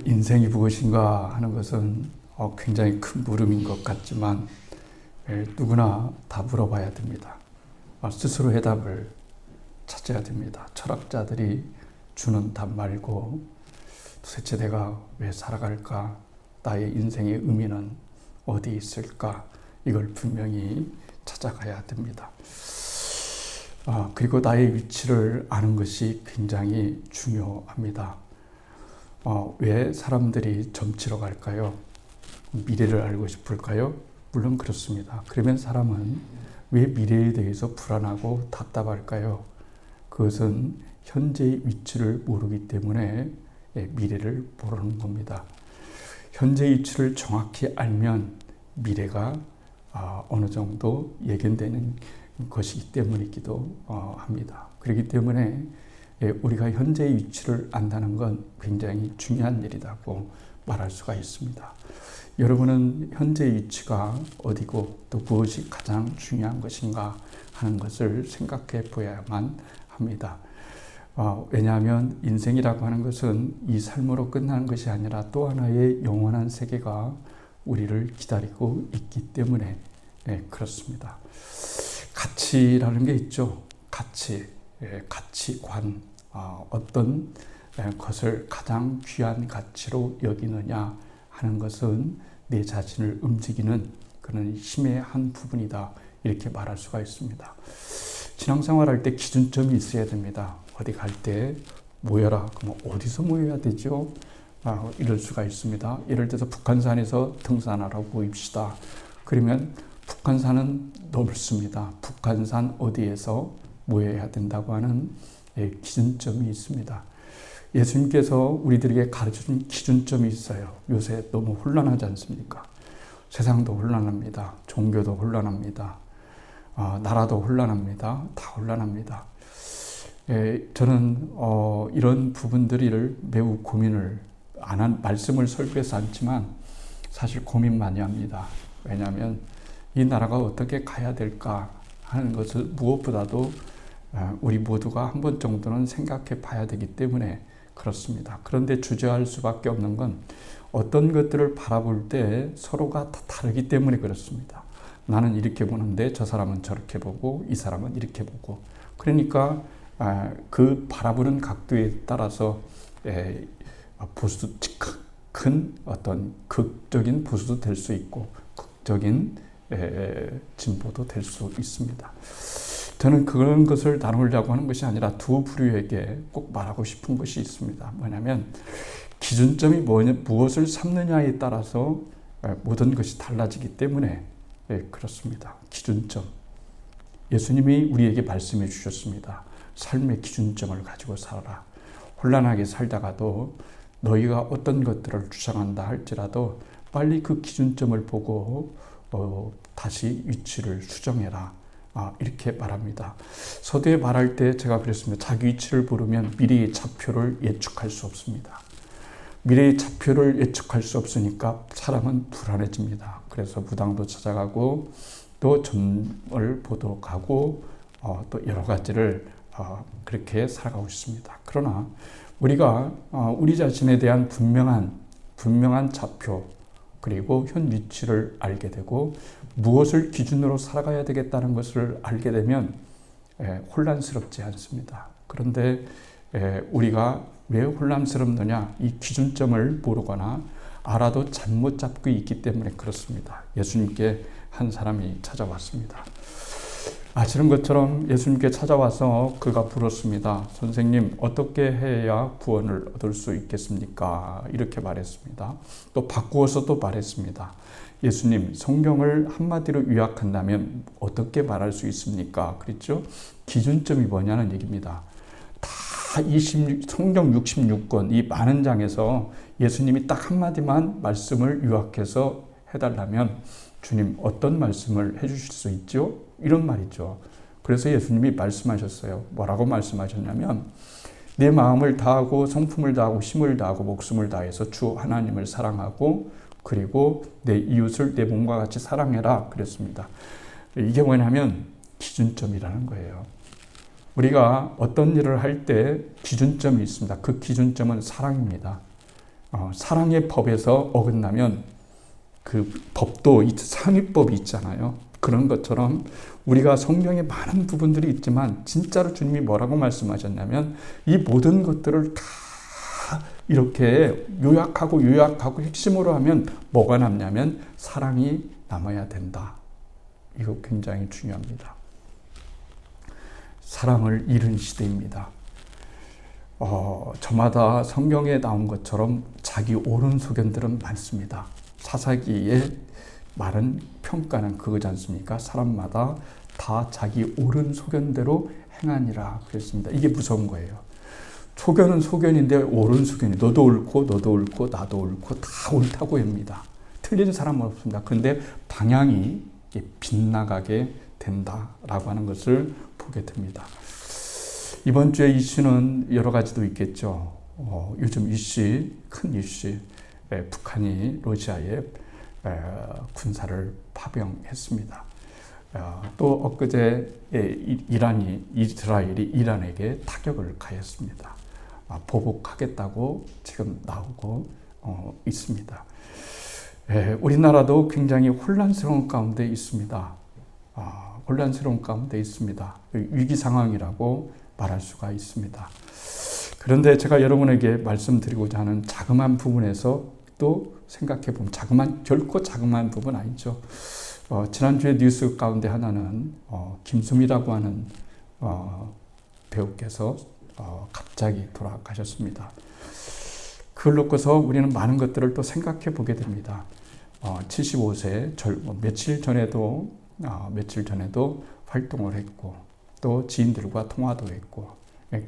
인생이 무엇인가 하는 것은 굉장히 큰 물음인 것 같지만 누구나 다 물어봐야 됩니다. 스스로 해답을 찾아야 됩니다. 철학자들이 주는 답 말고 도대체 내가 왜 살아갈까? 나의 인생의 의미는 어디 있을까? 이걸 분명히 찾아가야 됩니다. 그리고 나의 위치를 아는 것이 굉장히 중요합니다. 왜 사람들이 점치러 갈까요? 미래를 알고 싶을까요? 물론 그렇습니다. 그러면 사람은 왜 미래에 대해서 불안하고 답답할까요? 그것은 현재의 위치를 모르기 때문에 미래를 모르는 겁니다. 현재의 위치를 정확히 알면 미래가 어느 정도 예견되는 것이기 때문이기도 합니다. 그렇기 때문에 우리가 현재의 위치를 안다는 건 굉장히 중요한 일이라고 말할 수가 있습니다. 여러분은 현재의 위치가 어디고 또 무엇이 가장 중요한 것인가 하는 것을 생각해 보야만 합니다. 왜냐하면 인생이라고 하는 것은 이 삶으로 끝나는 것이 아니라 또 하나의 영원한 세계가 우리를 기다리고 있기 때문에 그렇습니다. 가치라는 게 있죠. 가치, 가치관, 어떤 것을 가장 귀한 가치로 여기느냐 하는 것은 내 자신을 움직이는 그런 힘의 한 부분이다. 이렇게 말할 수가 있습니다. 신앙생활할 때 기준점이 있어야 됩니다. 어디 갈 때 모여라. 그럼 어디서 모여야 되죠? 이럴 수가 있습니다. 예를 들어서 북한산에서 등산하라고 모입시다. 그러면 북한산은 넓습니다. 북한산 어디에서 모여야 된다고 하는 기준점이 있습니다. 예수님께서 우리들에게 가르쳐준 기준점이 있어요. 요새 너무 혼란하지 않습니까? 세상도 혼란합니다. 종교도 혼란합니다. 나라도 혼란합니다. 다 혼란합니다. 저는 이런 부분들을 매우 고민을 말씀을 설교해서 않지만 사실 고민 많이 합니다. 왜냐하면 이 나라가 어떻게 가야 될까 하는 것을 무엇보다도 우리 모두가 한 번 정도는 생각해 봐야 되기 때문에 그렇습니다. 그런데 주저할 수밖에 없는 건 어떤 것들을 바라볼 때 서로가 다 다르기 때문에 그렇습니다. 나는 이렇게 보는데 저 사람은 저렇게 보고 이 사람은 이렇게 보고 그러니까 그 바라보는 각도에 따라서 큰 어떤 극적인 보수도 될 수 있고 극적인 진보도 될 수 있습니다. 저는 그런 것을 나누려고 하는 것이 아니라 두 부류에게 꼭 말하고 싶은 것이 있습니다. 뭐냐면 기준점이 무엇을 삼느냐에 따라서 모든 것이 달라지기 때문에 그렇습니다. 기준점. 예수님이 우리에게 말씀해 주셨습니다. 삶의 기준점을 가지고 살아라. 혼란하게 살다가도 너희가 어떤 것들을 주장한다 할지라도 빨리 그 기준점을 보고 다시 위치를 수정해라. 이렇게 말합니다. 서두에 말할 때 제가 그랬습니다. 자기 위치를 모르면 미래의 좌표를 예측할 수 없습니다. 미래의 좌표를 예측할 수 없으니까 사람은 불안해집니다. 그래서 무당도 찾아가고 또 점을 보도록 하고 또 여러 가지를 그렇게 살아가고 있습니다. 그러나 우리가 우리 자신에 대한 분명한 좌표 그리고 현 위치를 알게 되고 무엇을 기준으로 살아가야 되겠다는 것을 알게 되면 혼란스럽지 않습니다. 그런데 우리가 왜 혼란스럽느냐? 이 기준점을 모르거나 알아도 잘못 잡고 있기 때문에 그렇습니다. 예수님께 한 사람이 찾아왔습니다. 아시는 것처럼 예수님께 찾아와서 그가 물었습니다. 선생님, 어떻게 해야 구원을 얻을 수 있겠습니까? 이렇게 말했습니다. 또 바꾸어서 또 말했습니다. 예수님, 성경을 한마디로 요약한다면 어떻게 말할 수 있습니까? 그랬죠? 기준점이 뭐냐는 얘기입니다. 다 성경 66권, 이 많은 장에서 예수님이 딱 한마디만 말씀을 요약해서 해달라면 주님 어떤 말씀을 해주실 수 있죠? 이런 말이죠. 그래서 예수님이 말씀하셨어요. 뭐라고 말씀하셨냐면 내 마음을 다하고 성품을 다하고 힘을 다하고 목숨을 다해서 주 하나님을 사랑하고 그리고 내 이웃을 내 몸과 같이 사랑해라 그랬습니다. 이게 뭐냐면 기준점이라는 거예요. 우리가 어떤 일을 할 때 기준점이 있습니다. 그 기준점은 사랑입니다. 사랑의 법에서 어긋나면 그 법도 상위법이 있잖아요. 그런 것처럼 우리가 성경에 많은 부분들이 있지만 진짜로 주님이 뭐라고 말씀하셨냐면 이 모든 것들을 다 이렇게 요약하고 핵심으로 하면 뭐가 남냐면 사랑이 남아야 된다. 이거 굉장히 중요합니다. 사랑을 잃은 시대입니다. 저마다 성경에 나온 것처럼 자기 옳은 소견들은 많습니다. 사사기의 말은 평가는 그거지 않습니까? 사람마다 다 자기 옳은 소견대로 행하니라 그랬습니다. 이게 무서운 거예요. 소견은 소견인데 옳은 소견이 너도 옳고 나도 옳고 다 옳다고 합니다. 틀린 사람은 없습니다. 그런데 방향이 빗나가게 된다라고 하는 것을 보게 됩니다. 이번 주에 이슈는 여러 가지도 있겠죠. 요즘 큰 이슈, 북한이 러시아에 군사를 파병했습니다. 또 엊그제 이스라엘이 이란에게 타격을 가했습니다. 보복하겠다고 지금 나오고 있습니다. 우리나라도 굉장히 혼란스러운 가운데 있습니다. 혼란스러운 가운데 있습니다. 위기 상황이라고 말할 수가 있습니다. 그런데 제가 여러분에게 말씀드리고자 하는 자그마한 부분에서 또 생각해보면 결코 자그마한 부분 아니죠. 지난주에 뉴스 가운데 하나는 김수미라고 하는 배우께서 갑자기 돌아가셨습니다. 그걸 놓고서 우리는 많은 것들을 또 생각해 보게 됩니다. 75세 며칠 전에도 활동을 했고 또 지인들과 통화도 했고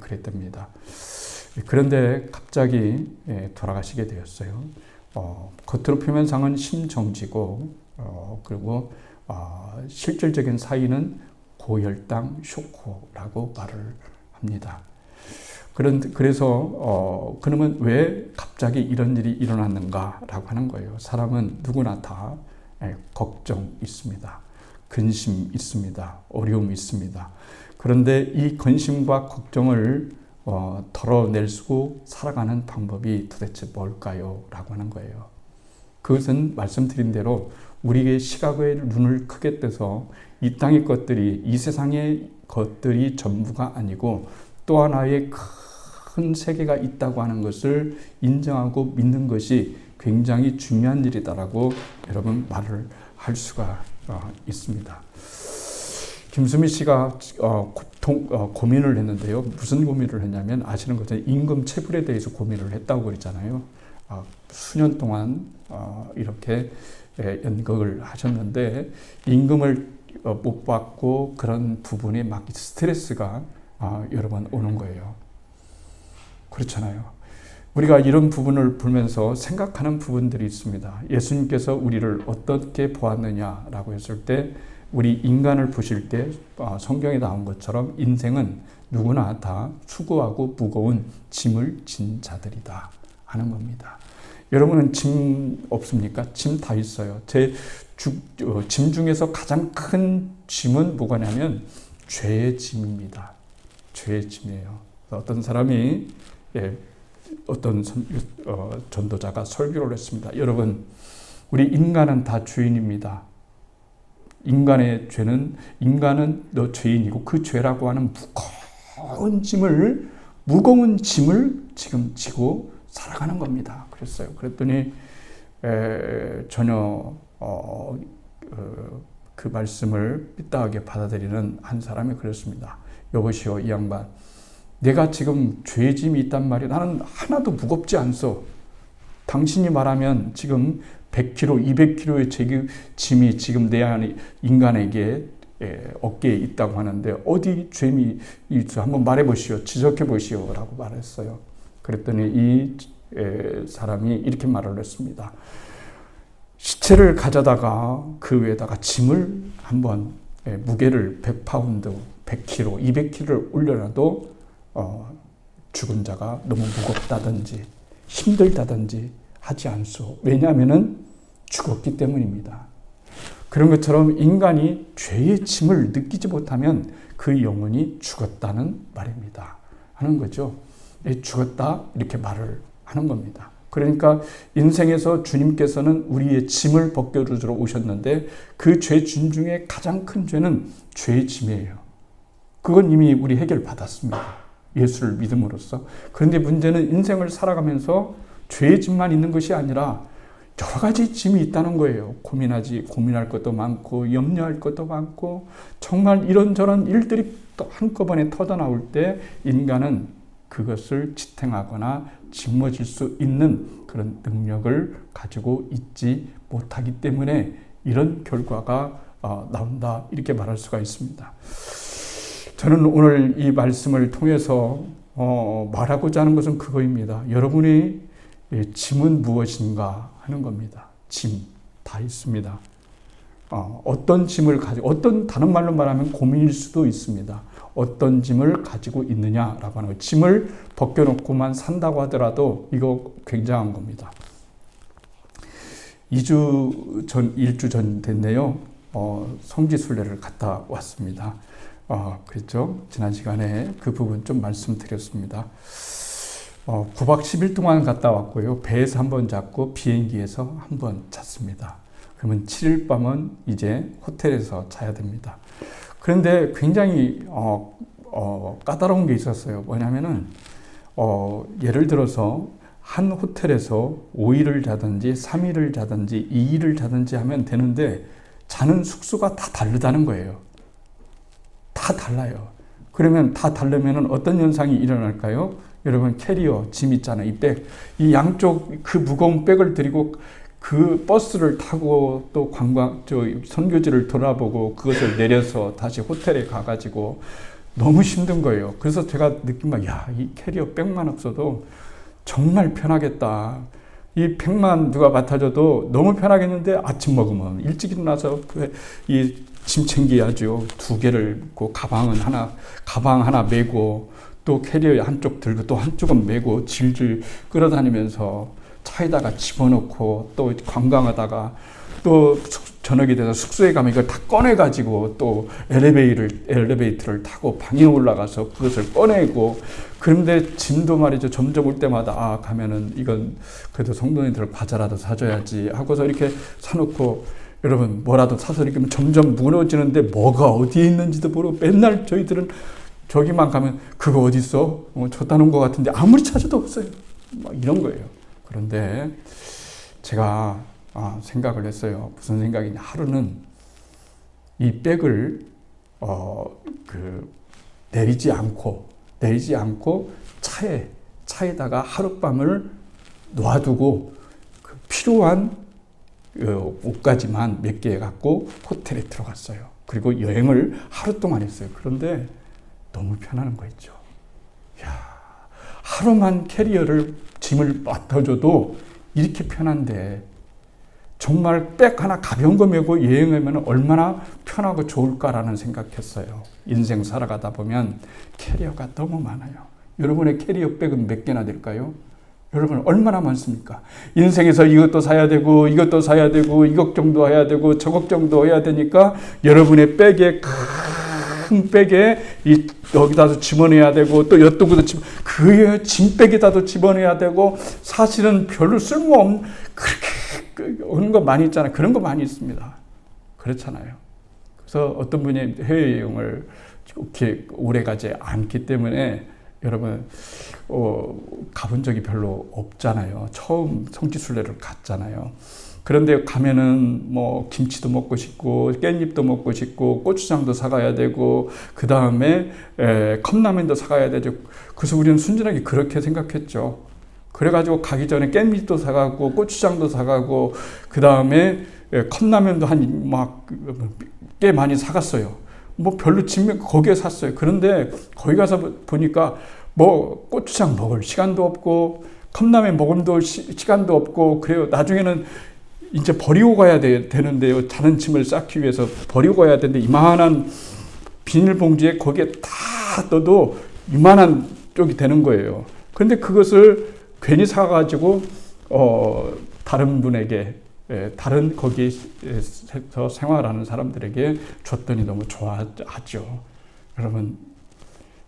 그랬답니다. 그런데 갑자기 돌아가시게 되었어요. 겉으로 표면상은 심정지고 그리고 실질적인 사인은 고혈당 쇼크라고 말을 합니다. 그래서 그러면 왜 갑자기 이런 일이 일어났는가라고 하는 거예요. 사람은 누구나 다 걱정 있습니다. 근심 있습니다. 어려움 있습니다. 그런데 이 근심과 걱정을 덜어낼 수 살아가는 방법이 도대체 뭘까요? 라고 하는 거예요. 그것은 말씀드린 대로 우리의 시각의 눈을 크게 떠서 이 땅의 것들이, 이 세상의 것들이 전부가 아니고 또 하나의 큰 세계가 있다고 하는 것을 인정하고 믿는 것이 굉장히 중요한 일이다라고 여러분 말을 할 수가 있습니다. 김수미 씨가 고민을 했는데요. 무슨 고민을 했냐면 아시는 것처럼 임금 체불에 대해서 고민을 했다고 그랬잖아요. 수년 동안 이렇게 연극을 하셨는데 임금을 못 받고 그런 부분이 막 스트레스가 여러 번 오는 거예요. 그렇잖아요. 우리가 이런 부분을 보면서 생각하는 부분들이 있습니다. 예수님께서 우리를 어떻게 보았느냐라고 했을 때 우리 인간을 보실 때 성경에 나온 것처럼 인생은 누구나 다 수고하고 무거운 짐을 진 자들이다 하는 겁니다. 여러분은 짐 없습니까? 짐 다 있어요. 짐 중에서 가장 큰 짐은 뭐냐면 죄의 짐입니다. 죄의 짐이에요. 어떤 사람이 어떤 전도자가 설교를 했습니다. 여러분, 우리 인간은 다 죄인입니다. 인간의 죄는 인간은 너 죄인이고 그 죄라고 하는 무거운 짐을 지금 지고 살아가는 겁니다. 그랬어요. 그랬더니 전혀 그 말씀을 삐딱하게 받아들이는 한 사람이 그랬습니다. 여보시오, 이 양반. 내가 지금 죄짐이 있단 말이야. 나는 하나도 무겁지 않소. 당신이 말하면 지금 100kg, 200kg의 짐이 지금 내 안에 인간에게 어깨에 있다고 하는데 어디 죄미 있어? 한번 말해보시오. 지적해 보시오. 라고 말했어요. 그랬더니 이 사람이 이렇게 말을 했습니다. 시체를 가져다가 그 위에다가 짐을 한번 무게를 100파운드, 100kg, 200kg를 올려놔도 죽은 자가 너무 무겁다든지 힘들다든지 하지 않소. 왜냐하면 죽었기 때문입니다. 그런 것처럼 인간이 죄의 짐을 느끼지 못하면 그 영혼이 죽었다는 말입니다. 하는 거죠. 죽었다 이렇게 말을 하는 겁니다. 그러니까 인생에서 주님께서는 우리의 짐을 벗겨주러 오셨는데 그 죄 짐 중에 가장 큰 죄는 죄의 짐이에요. 그건 이미 우리 해결받았습니다. 예수를 믿음으로써. 그런데 문제는 인생을 살아가면서 죄의 짐만 있는 것이 아니라 여러 가지 짐이 있다는 거예요. 고민할 것도 많고 염려할 것도 많고 정말 이런저런 일들이 또 한꺼번에 터져나올 때 인간은 그것을 지탱하거나 짊어질 수 있는 그런 능력을 가지고 있지 못하기 때문에 이런 결과가 나온다 이렇게 말할 수가 있습니다. 저는 오늘 이 말씀을 통해서 말하고자 하는 것은 그거입니다. 여러분이 짐은 무엇인가 하는 겁니다. 짐 다 있습니다. 어떤 짐을 가지고 다른 말로 말하면 고민일 수도 있습니다. 어떤 짐을 가지고 있느냐라고 하는 거예요. 짐을 벗겨놓고만 산다고 하더라도 이거 굉장한 겁니다. 1주 전 됐네요. 성지순례를 갔다 왔습니다. 그랬죠. 지난 시간에 그 부분 좀 말씀드렸습니다. 9박 10일 동안 갔다 왔고요. 배에서 한번 잤고 비행기에서 한번 잤습니다. 그러면 7일 밤은 이제 호텔에서 자야 됩니다. 그런데 굉장히 까다로운 게 있었어요. 뭐냐면은 예를 들어서 한 호텔에서 5일을 자든지 3일을 자든지 2일을 자든지 하면 되는데 자는 숙소가 다 다르다는 거예요. 다 달라요. 그러면 다 다르면 어떤 현상이 일어날까요? 여러분 캐리어, 짐 있잖아요. 이 백. 이 양쪽 그 무거운 백을 들이고 그 버스를 타고 또 선교지를 돌아보고 그것을 내려서 다시 호텔에 가가지고 너무 힘든 거예요. 그래서 제가 느낀 막, 이 캐리어 백만 없어도 정말 편하겠다. 이 백만 누가 맡아줘도 너무 편하겠는데 아침 먹으면 일찍 일어나서 이 짐 챙겨야죠. 2개를 가방 하나 메고 또 캐리어 한쪽 들고 또 한쪽은 메고 질질 끌어다니면서 차에다가 집어넣고 또 관광하다가 또 저녁이 돼서 숙소에 가면 이걸 다 꺼내가지고 또 엘리베이터를 타고 방에 올라가서 그것을 꺼내고 그런데 짐도 말이죠. 점점 올 때마다 가면은 이건 그래도 성도님들 과자라도 사줘야지 하고서 이렇게 사놓고 여러분 뭐라도 사서 이렇게 점점 무너지는데 뭐가 어디에 있는지도 모르고 맨날 저희들은 저기만 가면 그거 어디 있어? 줬다 놓은 것 같은데 아무리 찾아도 없어요. 막 이런 거예요. 그런데 제가 생각을 했어요. 무슨 생각이냐? 하루는 이 백을 내리지 않고 차에다가 하룻밤을 놔두고 필요한 옷까지만 몇 개 갖고 호텔에 들어갔어요. 그리고 여행을 하루 동안 했어요. 그런데 너무 편안한 거 있죠. 하루만 캐리어를 짐을 맡아줘도 이렇게 편한데 정말 백 하나 가벼운 거 메고 여행하면 얼마나 편하고 좋을까라는 생각했어요. 인생 살아가다 보면 캐리어가 너무 많아요. 여러분의 캐리어 백은 몇 개나 될까요? 여러분 얼마나 많습니까? 인생에서 이것도 사야 되고 이것도 사야 되고 이것 정도 해야 되고 저것 정도 해야 되니까 여러분의 백에 큰 백에 여기다도 집어넣어야 되고 또 이쪽으로 그 짐백에다도 집어넣어야 되고 사실은 별로 쓸모없는 그렇게 오는 거 많이 있잖아요. 그런 거 많이 있습니다. 그렇잖아요. 그래서 어떤 분이 해외여행을 이렇게 오래 가지 않기 때문에 여러분 가본 적이 별로 없잖아요. 처음 성지순례를 갔잖아요. 그런데 가면은 뭐 김치도 먹고 싶고 깻잎도 먹고 싶고 고추장도 사가야 되고 그 다음에 컵라면도 사가야 되죠. 그래서 우리는 순진하게 그렇게 생각했죠. 그래가지고 가기 전에 깻잎도 사가고 고추장도 사가고 그 다음에 컵라면도 꽤 많이 사갔어요. 뭐 별로 짐 거기에 샀어요. 그런데 거기 가서 보니까 뭐 고추장 먹을 시간도 없고 컵라면 먹을 시간도 없고 그래요. 나중에는 이제 버리고 가야 되는데요. 다른 짐을 쌓기 위해서 버리고 가야 되는데 이만한 비닐봉지에 거기에 다 넣어도 이만한 쪽이 되는 거예요. 그런데 그것을 괜히 사가지고 다른 분에게 다른 거기에서 생활하는 사람들에게 줬더니 너무 좋아하죠. 여러분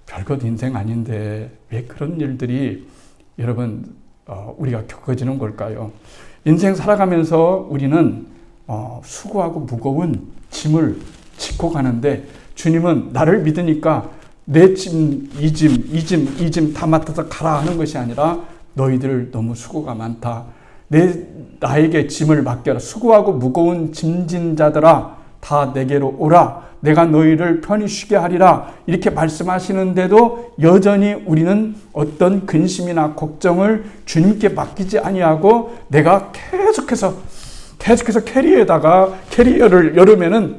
별것 인생 아닌데 왜 그런 일들이 여러분 우리가 겪어지는 걸까요? 인생 살아가면서 우리는 수고하고 무거운 짐을 싣고 가는데 주님은 나를 믿으니까 내 짐, 이 짐 다 맡아서 가라 하는 것이 아니라 너희들 너무 수고가 많다. 나에게 짐을 맡겨라. 수고하고 무거운 짐진 자들아 다 내게로 오라. 내가 너희를 편히 쉬게 하리라. 이렇게 말씀하시는데도 여전히 우리는 어떤 근심이나 걱정을 주님께 맡기지 아니하고 내가 계속해서 캐리어를 열으면은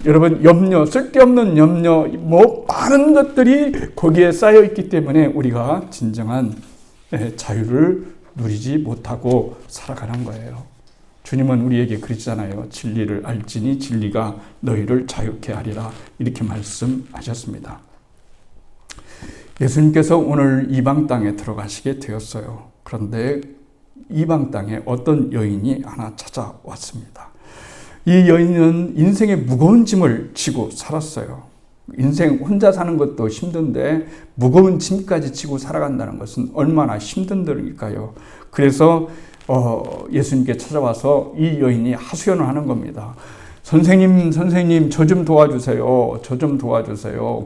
여러분 염려, 쓸데없는 염려, 많은 것들이 거기에 쌓여 있기 때문에 우리가 진정한 자유를 누리지 못하고 살아가는 거예요. 주님은 우리에게 그러잖아요. 진리를 알지니 진리가 너희를 자유케 하리라. 이렇게 말씀하셨습니다. 예수님께서 오늘 이방 땅에 들어가시게 되었어요. 그런데 이방 땅에 어떤 여인이 하나 찾아왔습니다. 이 여인은 인생의 무거운 짐을 지고 살았어요. 인생 혼자 사는 것도 힘든데 무거운 짐까지 지고 살아간다는 것은 얼마나 힘든 일일까요? 그래서 예수님께 찾아와서 이 여인이 하소연을 하는 겁니다. 선생님, 저 좀 도와주세요.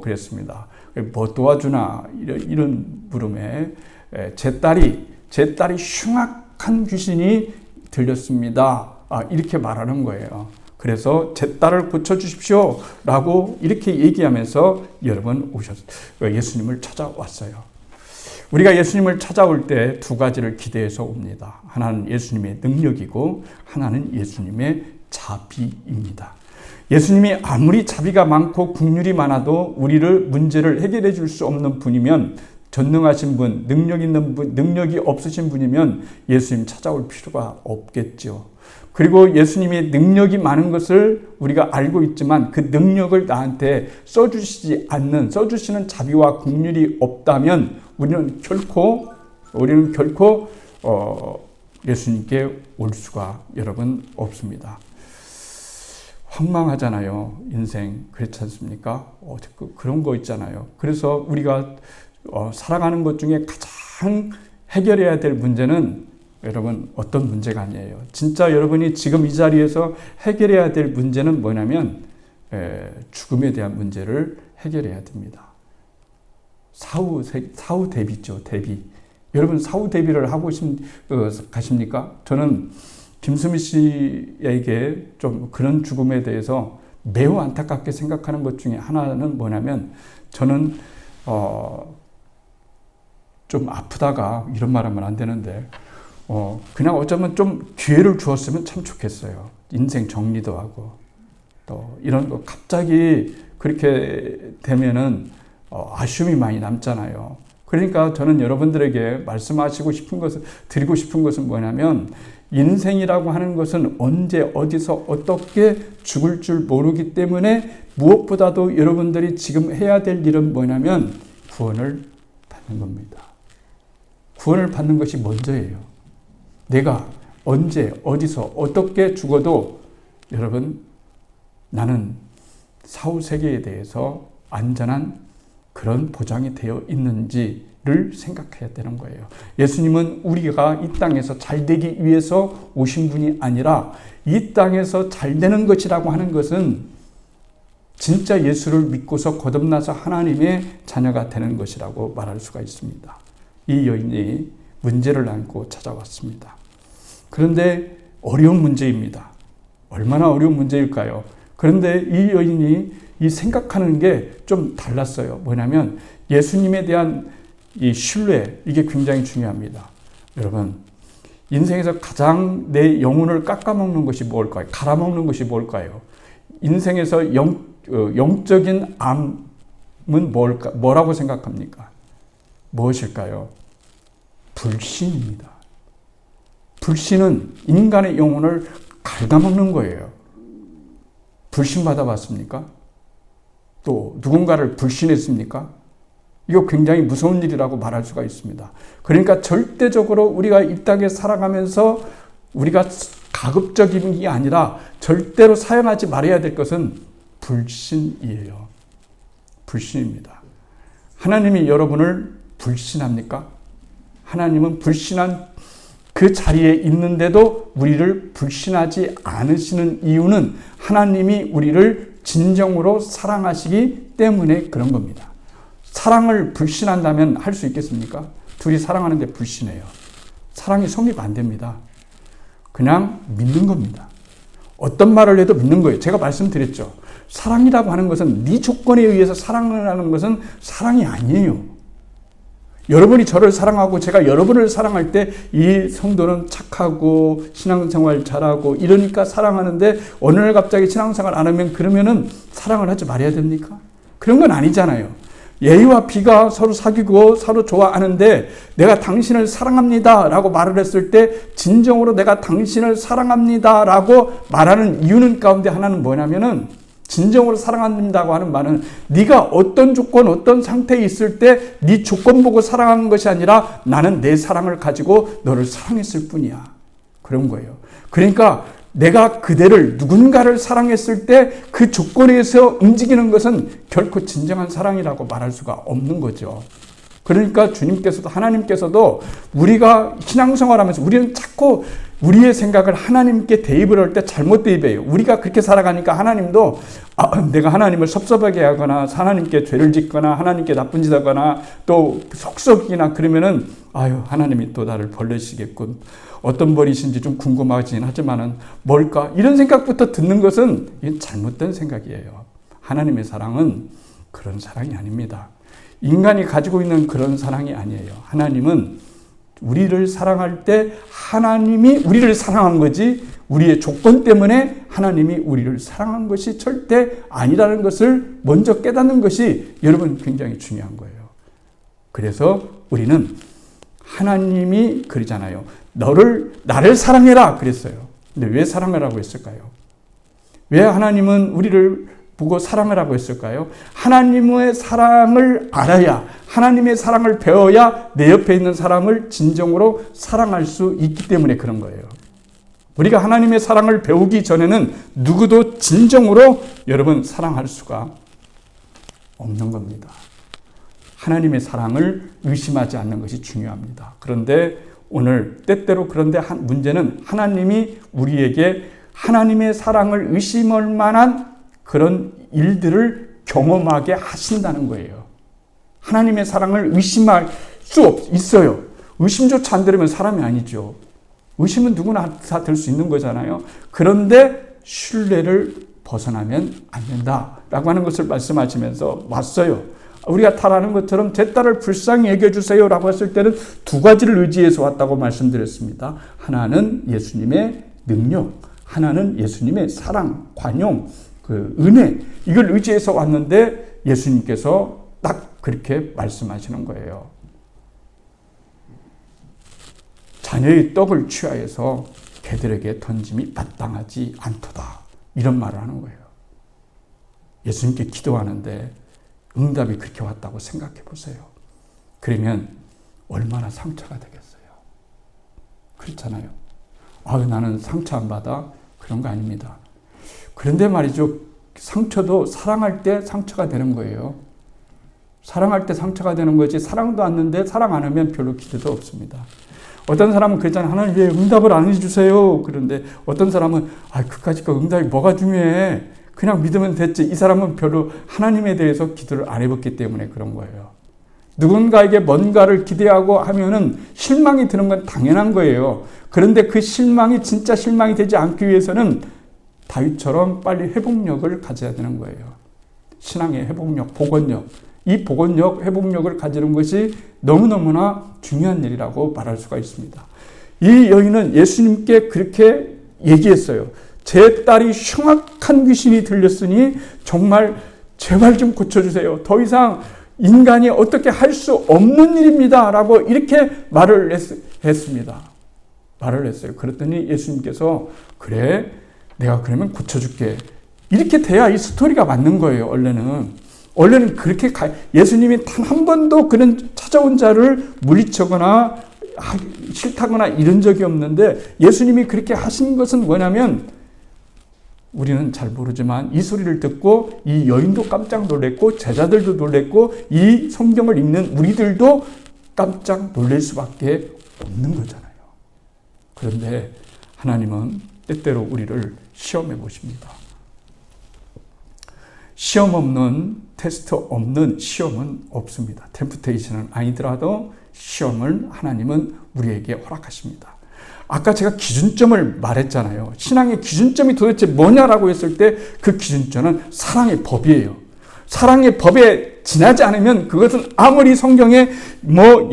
그랬습니다. 뭐 도와주나 이런 물음에 제 딸이 흉악한 귀신이 들렸습니다. 이렇게 말하는 거예요. 그래서 제 딸을 고쳐주십시오 라고 이렇게 얘기하면서 여러분 예수님을 찾아왔어요. 우리가 예수님을 찾아올 때 두 가지를 기대해서 옵니다. 하나는 예수님의 능력이고 하나는 예수님의 자비입니다. 예수님이 아무리 자비가 많고 긍휼이 많아도 문제를 해결해 줄 수 없는 분이면, 전능하신 분, 능력 있는 분, 능력이 없으신 분이면 예수님 찾아올 필요가 없겠죠. 그리고 예수님이 능력이 많은 것을 우리가 알고 있지만 그 능력을 나한테 써주시는 자비와 긍휼이 없다면 우리는 결코 예수님께 올 수가 여러분 없습니다. 황망하잖아요. 인생 그렇지 않습니까? 그런 거 있잖아요. 그래서 우리가 살아가는 것 중에 가장 해결해야 될 문제는 여러분 어떤 문제가 아니에요. 진짜 여러분이 지금 이 자리에서 해결해야 될 문제는 뭐냐면 죽음에 대한 문제를 해결해야 됩니다. 사후 대비죠. 대비. 여러분 사후 대비를 하고 가십니까? 저는 김수미 씨에게 좀 그런 죽음에 대해서 매우 안타깝게 생각하는 것 중에 하나는 뭐냐면, 저는 좀 아프다가, 이런 말 하면 안 되는데 그냥 어쩌면 좀 기회를 주었으면 참 좋겠어요. 인생 정리도 하고 또 이런 거 갑자기 그렇게 되면은 아쉬움이 많이 남잖아요. 그러니까 저는 여러분들에게 드리고 싶은 것은 뭐냐면, 인생이라고 하는 것은 언제 어디서 어떻게 죽을 줄 모르기 때문에 무엇보다도 여러분들이 지금 해야 될 일은 뭐냐면 구원을 받는 겁니다. 구원을 받는 것이 먼저예요. 내가 언제 어디서 어떻게 죽어도 여러분 나는 사후 세계에 대해서 안전한 그런 보장이 되어 있는지를 생각해야 되는 거예요. 예수님은 우리가 이 땅에서 잘 되기 위해서 오신 분이 아니라 이 땅에서 잘 되는 것이라고 하는 것은 진짜 예수를 믿고서 거듭나서 하나님의 자녀가 되는 것이라고 말할 수가 있습니다. 이 여인이 문제를 안고 찾아왔습니다. 그런데 어려운 문제입니다. 얼마나 어려운 문제일까요? 그런데 이 여인이 이 생각하는 게 좀 달랐어요. 뭐냐면 예수님에 대한 이 신뢰, 이게 굉장히 중요합니다. 여러분, 인생에서 가장 내 영혼을 깎아먹는 것이 뭘까요? 갈아먹는 것이 뭘까요? 인생에서 영적인 암은 뭐라고 생각합니까? 무엇일까요? 불신입니다. 불신은 인간의 영혼을 갉아먹는 거예요. 불신 받아봤습니까? 또 누군가를 불신했습니까? 이거 굉장히 무서운 일이라고 말할 수가 있습니다. 그러니까 절대적으로 우리가 이 땅에 살아가면서 우리가 가급적인 게 아니라 절대로 사용하지 말아야 될 것은 불신이에요. 불신입니다. 하나님이 여러분을 불신합니까? 하나님은 불신한 그 자리에 있는데도 우리를 불신하지 않으시는 이유는 하나님이 우리를 진정으로 사랑하시기 때문에 그런 겁니다. 사랑을 불신한다면 할 수 있겠습니까? 둘이 사랑하는데 불신해요. 사랑이 성립 안 됩니다. 그냥 믿는 겁니다. 어떤 말을 해도 믿는 거예요. 제가 말씀드렸죠. 사랑이라고 하는 것은 네 조건에 의해서 사랑을 하는 것은 사랑이 아니에요. 여러분이 저를 사랑하고 제가 여러분을 사랑할 때 이 성도는 착하고 신앙생활 잘하고 이러니까 사랑하는데 어느 날 갑자기 신앙생활 안 하면 그러면은 사랑을 하지 말아야 됩니까? 그런 건 아니잖아요. A와 B가 서로 사귀고 서로 좋아하는데 내가 당신을 사랑합니다 라고 말을 했을 때 진정으로 내가 당신을 사랑합니다 라고 말하는 이유는 가운데 하나는 뭐냐면은 진정으로 사랑한다고 하는 말은 네가 어떤 조건 어떤 상태에 있을 때 네 조건 보고 사랑하는 것이 아니라 나는 내 사랑을 가지고 너를 사랑했을 뿐이야. 그런 거예요. 그러니까 내가 그대를 누군가를 사랑했을 때 그 조건에서 움직이는 것은 결코 진정한 사랑이라고 말할 수가 없는 거죠. 그러니까 주님께서도 하나님께서도 우리가 신앙생활하면서 우리는 자꾸 우리의 생각을 하나님께 대입을 할 때 잘못 대입해요. 우리가 그렇게 살아가니까 하나님도 내가 하나님을 섭섭하게 하거나 하나님께 죄를 짓거나 하나님께 나쁜 짓 하거나 또 속썩이나 그러면은 하나님이 또 나를 벌레시겠군. 어떤 벌이신지 좀 궁금하긴 하지만은 뭘까? 이런 생각부터 듣는 것은 이건 잘못된 생각이에요. 하나님의 사랑은 그런 사랑이 아닙니다. 인간이 가지고 있는 그런 사랑이 아니에요. 하나님은 우리를 사랑할 때 하나님이 우리를 사랑한 거지 우리의 조건 때문에 하나님이 우리를 사랑한 것이 절대 아니라는 것을 먼저 깨닫는 것이 여러분 굉장히 중요한 거예요. 그래서 우리는 하나님이 그러잖아요. 나를 사랑해라 그랬어요. 근데 왜 사랑하라고 했을까요? 왜 하나님은 우리를 보고 사랑하라고 했을까요? 하나님의 사랑을 알아야 하나님의 사랑을 배워야 내 옆에 있는 사람을 진정으로 사랑할 수 있기 때문에 그런 거예요. 우리가 하나님의 사랑을 배우기 전에는 누구도 진정으로 여러분 사랑할 수가 없는 겁니다. 하나님의 사랑을 의심하지 않는 것이 중요합니다. 그런데 오늘 때때로 그런데 문제는 하나님이 우리에게 하나님의 사랑을 의심할 만한 그런 일들을 경험하게 하신다는 거예요. 하나님의 사랑을 의심할 수 있어요. 의심조차 안 들으면 사람이 아니죠. 의심은 누구나 다 될 수 있는 거잖아요. 그런데 신뢰를 벗어나면 안 된다라고 하는 것을 말씀하시면서 왔어요. 우리가 다 아는 것처럼 제 딸을 불쌍히 여겨주세요 라고 했을 때는 두 가지를 의지해서 왔다고 말씀드렸습니다. 하나는 예수님의 능력, 하나는 예수님의 사랑, 관용, 은혜, 이걸 의지해서 왔는데 예수님께서 딱 그렇게 말씀하시는 거예요. 자녀의 떡을 취하여서 개들에게 던짐이 마땅하지 않도다. 이런 말을 하는 거예요. 예수님께 기도하는데 응답이 그렇게 왔다고 생각해 보세요. 그러면 얼마나 상처가 되겠어요. 그렇잖아요. 나는 상처 안 받아? 그런 거 아닙니다. 그런데 말이죠. 상처도 사랑할 때 상처가 되는 거예요. 사랑할 때 상처가 되는 거지 사랑도 않는데 사랑 안 하면 별로 기대도 없습니다. 어떤 사람은 그랬잖아요. 하나님 왜 응답을 안 해주세요? 그런데 어떤 사람은 그까짓 거 응답이 뭐가 중요해? 그냥 믿으면 됐지. 이 사람은 별로 하나님에 대해서 기도를 안 해봤기 때문에 그런 거예요. 누군가에게 뭔가를 기대하고 하면은 실망이 드는 건 당연한 거예요. 그런데 그 실망이 진짜 실망이 되지 않기 위해서는 다윗처럼 빨리 회복력을 가져야 되는 거예요. 신앙의 회복력, 복원력. 이 복원력, 회복력을 가지는 것이 너무너무나 중요한 일이라고 말할 수가 있습니다. 이 여인은 예수님께 그렇게 얘기했어요. 제 딸이 흉악한 귀신이 들렸으니 정말 제발 좀 고쳐주세요. 더 이상 인간이 어떻게 할 수 없는 일입니다. 라고 이렇게 말을 했습니다. 말을 했어요. 그랬더니 예수님께서 그래, 내가 그러면 고쳐줄게. 이렇게 돼야 이 스토리가 맞는 거예요. 원래는 그렇게 예수님이 단 한 번도 그런 찾아온 자를 물리치거나 싫다거나 이런 적이 없는데 예수님이 그렇게 하신 것은 뭐냐면 우리는 잘 모르지만 이 소리를 듣고 이 여인도 깜짝 놀랐고 제자들도 놀랐고 이 성경을 읽는 우리들도 깜짝 놀랄 수밖에 없는 거잖아요. 그런데 하나님은 때때로 우리를 시험해 보십니다. 시험 없는, 테스트 없는 시험은 없습니다. 템프테이션은 아니더라도 시험을 하나님은 우리에게 허락하십니다. 아까 제가 기준점을 말했잖아요. 신앙의 기준점이 도대체 뭐냐라고 했을 때 그 기준점은 사랑의 법이에요. 사랑의 법에 지나지 않으면 그것은 아무리 성경에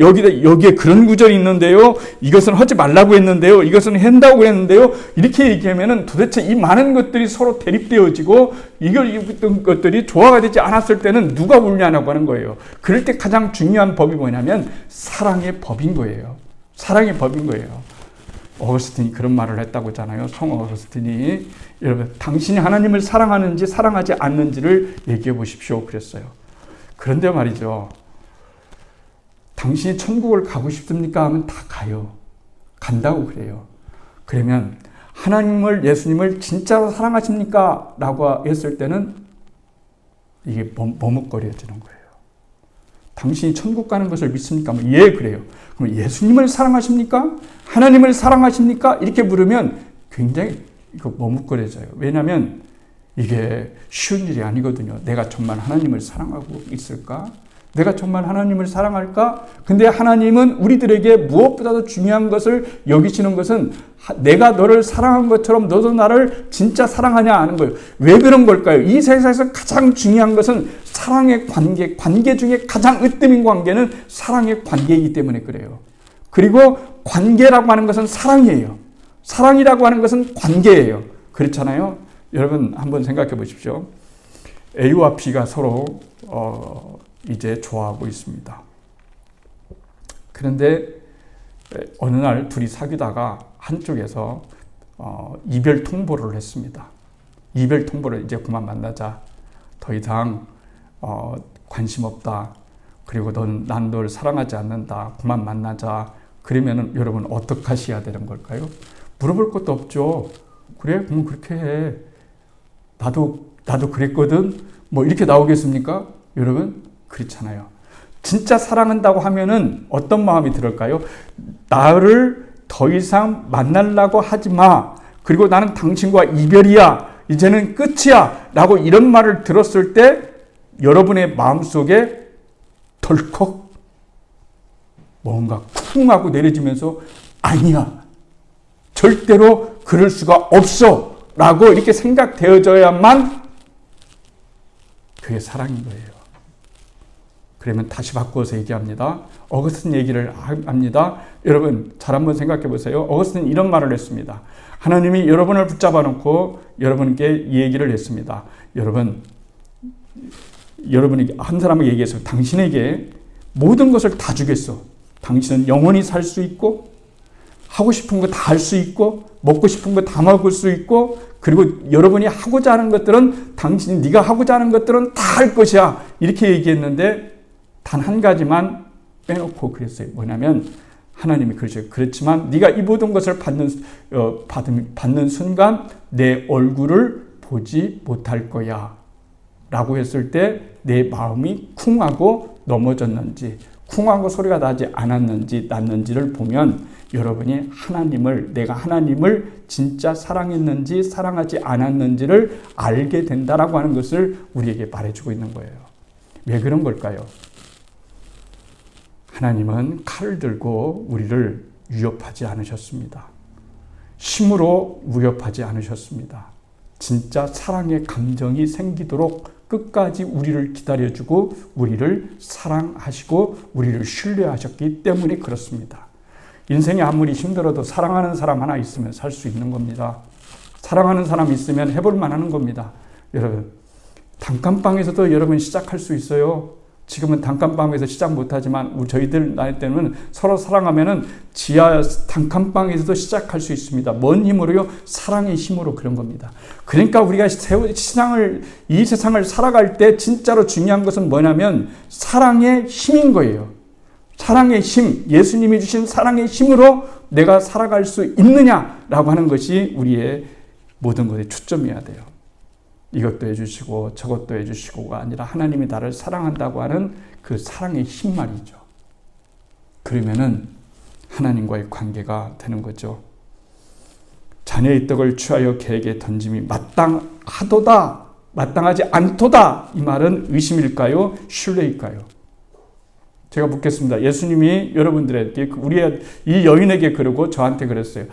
여기에 그런 구절이 있는데요. 이것은 하지 말라고 했는데요. 이것은 한다고 그랬는데요. 이렇게 얘기하면은 도대체 이 많은 것들이 서로 대립되어지고 이런 것들이 조화가 되지 않았을 때는 누가 울냐고 하는 거예요. 그럴 때 가장 중요한 법이 뭐냐면 사랑의 법인 거예요. 사랑의 법인 거예요. 어거스틴이 그런 말을 했다고 하잖아요. 성 어거스틴이 여러분 당신이 하나님을 사랑하는지 사랑하지 않는지를 얘기해 보십시오 그랬어요. 그런데 말이죠. 당신이 천국을 가고 싶습니까? 하면 다 가요. 간다고 그래요. 그러면 하나님을 예수님을 진짜로 사랑하십니까? 라고 했을 때는 이게 머뭇거려지는 거예요. 당신이 천국 가는 것을 믿습니까? 예, 그래요. 그럼 예수님을 사랑하십니까? 하나님을 사랑하십니까? 이렇게 물으면 굉장히 머뭇거려져요. 왜냐하면 이게 쉬운 일이 아니거든요. 내가 정말 하나님을 사랑하고 있을까? 내가 정말 하나님을 사랑할까? 근데 하나님은 우리들에게 무엇보다도 중요한 것을 여기시는 것은 내가 너를 사랑한 것처럼 너도 나를 진짜 사랑하냐 하는 거예요. 왜 그런 걸까요? 이 세상에서 가장 중요한 것은 사랑의 관계 중에 가장 으뜸인 관계는 사랑의 관계이기 때문에 그래요. 그리고 관계라고 하는 것은 사랑이에요. 사랑이라고 하는 것은 관계예요. 그렇잖아요? 여러분 한번 생각해 보십시오. A와 B가 서로 이제 좋아하고 있습니다. 그런데 어느 날 둘이 사귀다가 한쪽에서 이별 통보를 했습니다. 이별 통보를 이제 그만 만나자. 더 이상 관심 없다. 그리고 난 널 사랑하지 않는다. 그만 만나자. 그러면은 여러분 어떻게 하셔야 되는 걸까요? 물어볼 것도 없죠. 그래? 그럼 그렇게 해. 나도 그랬거든. 이렇게 나오겠습니까? 여러분 그렇잖아요. 진짜 사랑한다고 하면은 어떤 마음이 들을까요? 나를 더 이상 만나려고 하지 마. 그리고 나는 당신과 이별이야. 이제는 끝이야. 라고 이런 말을 들었을 때 여러분의 마음속에 덜컥 뭔가 쿵 하고 내려지면서 아니야. 절대로 그럴 수가 없어. 라고 이렇게 생각되어져야만 그게 사랑인 거예요. 그러면 다시 바꿔서 얘기합니다. 어거스틴 얘기를 합니다. 여러분 잘 한번 생각해 보세요. 어거스틴 이런 말을 했습니다. 하나님이 여러분을 붙잡아 놓고 여러분께 이 얘기를 했습니다. 여러분이 한 사람에게 얘기해서 당신에게 모든 것을 다 주겠어. 당신은 영원히 살 수 있고 하고 싶은 거 다 할 수 있고 먹고 싶은 거 다 먹을 수 있고 그리고 여러분이 하고자 하는 것들은 네가 하고자 하는 것들은 다 할 것이야. 이렇게 얘기했는데 단 한 가지만 빼놓고 그랬어요. 뭐냐면 하나님이 그러셔요. 그렇지만 네가 이 모든 것을 받는 순간 내 얼굴을 보지 못할 거야. 라고 했을 때 내 마음이 쿵하고 넘어졌는지 쿵하고 소리가 나지 않았는지 났는지를 보면 여러분이 내가 하나님을 진짜 사랑했는지 사랑하지 않았는지를 알게 된다라고 하는 것을 우리에게 말해주고 있는 거예요. 왜 그런 걸까요? 하나님은 칼을 들고 우리를 위협하지 않으셨습니다. 힘으로 위협하지 않으셨습니다. 진짜 사랑의 감정이 생기도록 끝까지 우리를 기다려주고 우리를 사랑하시고 우리를 신뢰하셨기 때문에 그렇습니다. 인생이 아무리 힘들어도 사랑하는 사람 하나 있으면 살 수 있는 겁니다. 사랑하는 사람 있으면 해볼만 하는 겁니다. 여러분 단칸방에서도 여러분 시작할 수 있어요. 지금은 단칸방에서 시작 못하지만 저희들 나이 때는 서로 사랑하면은 지하 단칸방에서도 시작할 수 있습니다. 뭔 힘으로요? 사랑의 힘으로 그런 겁니다. 그러니까 우리가 이 세상을 살아갈 때 진짜로 중요한 것은 뭐냐면 사랑의 힘인 거예요. 사랑의 힘, 예수님이 주신 사랑의 힘으로 내가 살아갈 수 있느냐라고 하는 것이 우리의 모든 것의 초점이어야 돼요. 이것도 해주시고 저것도 해주시고가 아니라 하나님이 나를 사랑한다고 하는 그 사랑의 힘 말이죠. 그러면은 하나님과의 관계가 되는 거죠. 자녀의 떡을 취하여 개에게 던짐이 마땅하도다, 마땅하지 않도다. 이 말은 의심일까요? 신뢰일까요? 제가 묻겠습니다. 예수님이 여러분들에게, 우리의 이 여인에게 그러고 저한테 그랬어요.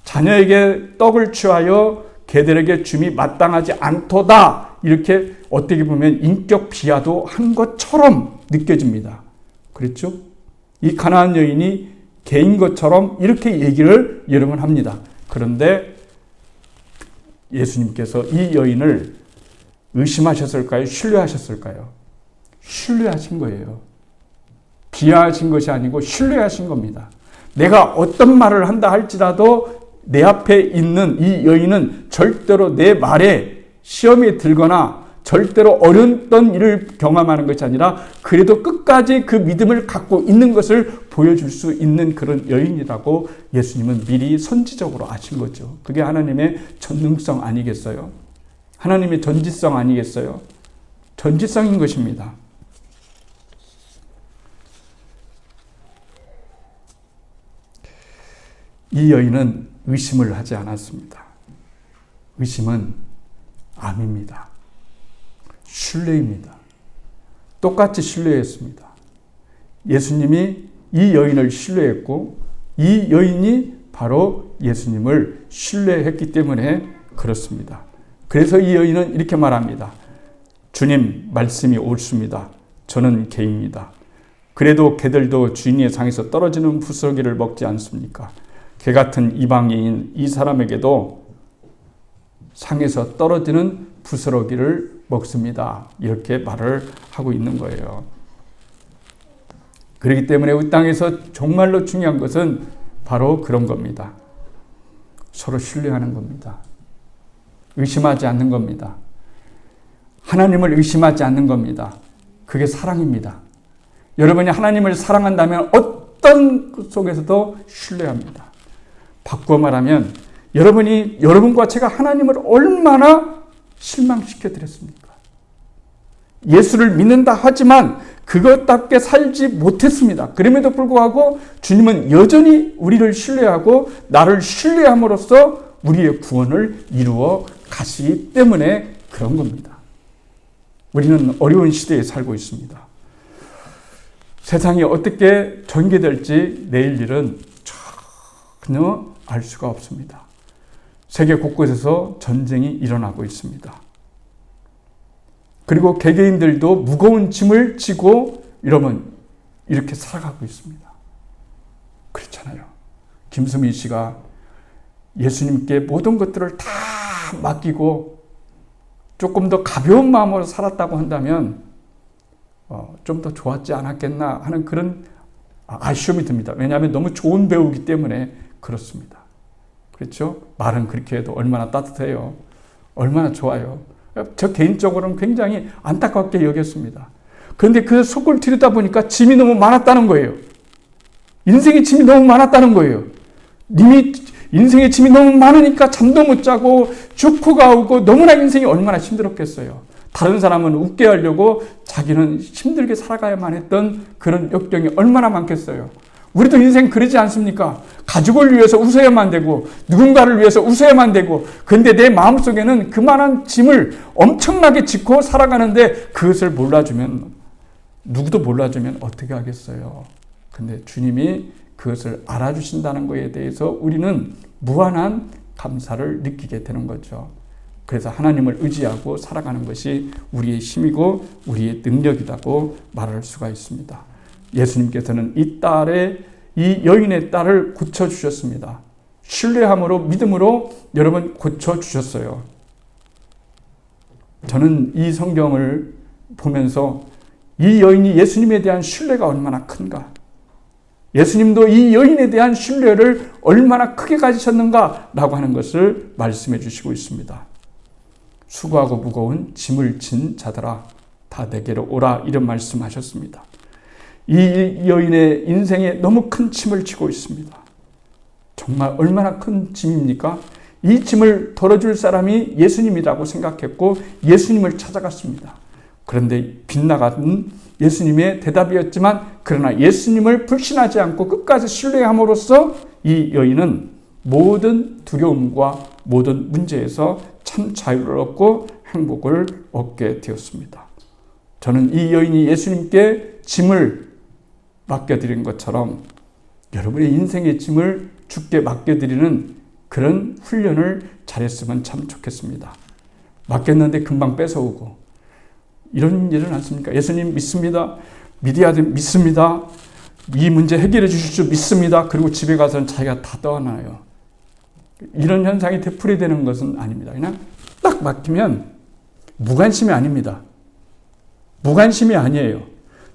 자녀에게 떡을 취하여 개들에게 줌이 마땅하지 않도다. 이렇게 어떻게 보면 인격 비하도 한 것처럼 느껴집니다. 그렇죠? 이 가나안 여인이 개인 것처럼 이렇게 얘기를 여러분 합니다. 그런데 예수님께서 이 여인을 의심하셨을까요? 신뢰하셨을까요? 신뢰하신 거예요. 비하하신 것이 아니고 신뢰하신 겁니다. 내가 어떤 말을 한다 할지라도 내 앞에 있는 이 여인은 절대로 내 말에 시험에 들거나 절대로 어려웠던 일을 경험하는 것이 아니라 그래도 끝까지 그 믿음을 갖고 있는 것을 보여줄 수 있는 그런 여인이라고 예수님은 미리 선지적으로 아신 거죠. 그게 하나님의 전능성 아니겠어요? 하나님의 전지성 아니겠어요? 전지성인 것입니다. 이 여인은 의심을 하지 않았습니다. 의심은 암입니다. 신뢰입니다. 똑같이 신뢰했습니다. 예수님이 이 여인을 신뢰했고 이 여인이 바로 예수님을 신뢰했기 때문에 그렇습니다. 그래서 이 여인은 이렇게 말합니다. 주님, 말씀이 옳습니다. 저는 개입니다. 그래도 개들도 주인의 상에서 떨어지는 부스러기를 먹지 않습니까? 개 같은 이방인인 이 사람에게도 상에서 떨어지는 부스러기를 먹습니다. 이렇게 말을 하고 있는 거예요. 그렇기 때문에 이 땅에서 정말로 중요한 것은 바로 그런 겁니다. 서로 신뢰하는 겁니다. 의심하지 않는 겁니다. 하나님을 의심하지 않는 겁니다. 그게 사랑입니다. 여러분이 하나님을 사랑한다면 어떤 것 속에서도 신뢰합니다. 바꾸어 말하면 여러분이 여러분과 제가 하나님을 얼마나 실망시켜 드렸습니까? 예수를 믿는다 하지만 그것답게 살지 못했습니다. 그럼에도 불구하고 주님은 여전히 우리를 신뢰하고 나를 신뢰함으로써 우리의 구원을 이루어 가시기 때문에 그런 겁니다. 우리는 어려운 시대에 살고 있습니다. 세상이 어떻게 전개될지 내일 일은 전혀 알 수가 없습니다. 세계 곳곳에서 전쟁이 일어나고 있습니다. 그리고 개개인들도 무거운 짐을 지고 이렇게 살아가고 있습니다. 그렇잖아요. 김수미 씨가 예수님께 모든 것들을 다 맡기고 조금 더 가벼운 마음으로 살았다고 한다면 좀 더 좋았지 않았겠나 하는 그런 아쉬움이 듭니다. 왜냐하면 너무 좋은 배우이기 때문에 그렇습니다. 그렇죠? 말은 그렇게 해도 얼마나 따뜻해요. 얼마나 좋아요. 저 개인적으로는 굉장히 안타깝게 여겼습니다. 그런데 그 속을 들여다 보니까 짐이 너무 많았다는 거예요. 인생의 짐이 너무 많았다는 거예요. 인생의 짐이 너무 많으니까 잠도 못 자고 죽고가 오고 너무나 인생이 얼마나 힘들었겠어요. 다른 사람은 웃게 하려고 자기는 힘들게 살아가야만 했던 그런 역경이 얼마나 많겠어요. 우리도 인생 그러지 않습니까? 가족을 위해서 웃어야만 되고 누군가를 위해서 웃어야만 되고 근데 내 마음속에는 그만한 짐을 엄청나게 짓고 살아가는데 그것을 몰라주면 누구도 몰라주면 어떻게 하겠어요? 근데 주님이 그것을 알아주신다는 것에 대해서 우리는 무한한 감사를 느끼게 되는 거죠. 그래서 하나님을 의지하고 살아가는 것이 우리의 힘이고 우리의 능력이라고 말할 수가 있습니다. 예수님께서는 이 여인의 딸을 고쳐주셨습니다. 신뢰함으로 믿음으로 여러분 고쳐주셨어요. 저는 이 성경을 보면서 이 여인이 예수님에 대한 신뢰가 얼마나 큰가, 예수님도 이 여인에 대한 신뢰를 얼마나 크게 가지셨는가라고 하는 것을 말씀해 주시고 있습니다. 수고하고 무거운 짐을 진 자들아 다 내게로 오라, 이런 말씀하셨습니다. 이 여인의 인생에 너무 큰 짐을 지고 있습니다. 정말 얼마나 큰 짐입니까? 이 짐을 덜어줄 사람이 예수님이라고 생각했고 예수님을 찾아갔습니다. 그런데 빗나간 예수님의 대답이었지만 그러나 예수님을 불신하지 않고 끝까지 신뢰함으로써 이 여인은 모든 두려움과 모든 문제에서 참 자유를 얻고 행복을 얻게 되었습니다. 저는 이 여인이 예수님께 짐을 맡겨드린 것처럼 여러분의 인생의 짐을 주께 맡겨드리는 그런 훈련을 잘했으면 참 좋겠습니다. 맡겼는데 금방 뺏어오고 이런 일은 않습니까? 예수님 믿습니다. 믿어야 믿습니다. 이 문제 해결해 주실 줄 믿습니다. 그리고 집에 가서는 자기가 다 떠나요. 이런 현상이 되풀이되는 것은 아닙니다. 그냥 딱 맡기면 무관심이 아닙니다. 무관심이 아니에요.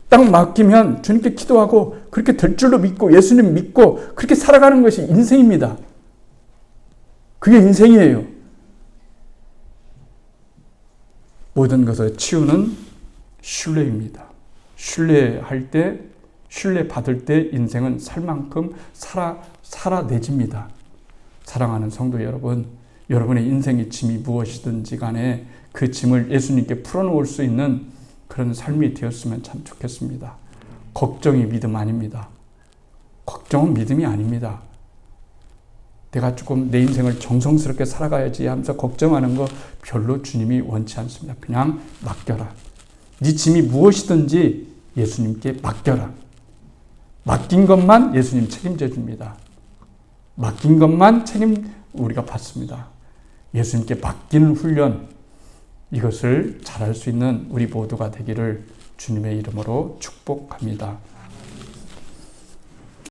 딱 맡기면 주님께 기도하고 그렇게 될 줄로 믿고 예수님 믿고 그렇게 살아가는 것이 인생입니다. 그게 인생이에요. 모든 것을 치유는 신뢰입니다. 신뢰할 때, 신뢰 받을 때 인생은 살 만큼 살아내집니다. 사랑하는 성도 여러분, 여러분의 인생의 짐이 무엇이든지 간에 그 짐을 예수님께 풀어놓을 수 있는 그런 삶이 되었으면 참 좋겠습니다. 걱정이 믿음 아닙니다. 걱정은 믿음이 아닙니다. 내가 조금 내 인생을 정성스럽게 살아가야지 하면서 걱정하는 거 별로 주님이 원치 않습니다. 그냥 맡겨라. 네 짐이 무엇이든지 예수님께 맡겨라. 맡긴 것만 예수님 책임져 줍니다. 맡긴 것만 우리가 받습니다. 예수님께 맡기는 훈련, 이것을 잘할 수 있는 우리 모두가 되기를 주님의 이름으로 축복합니다.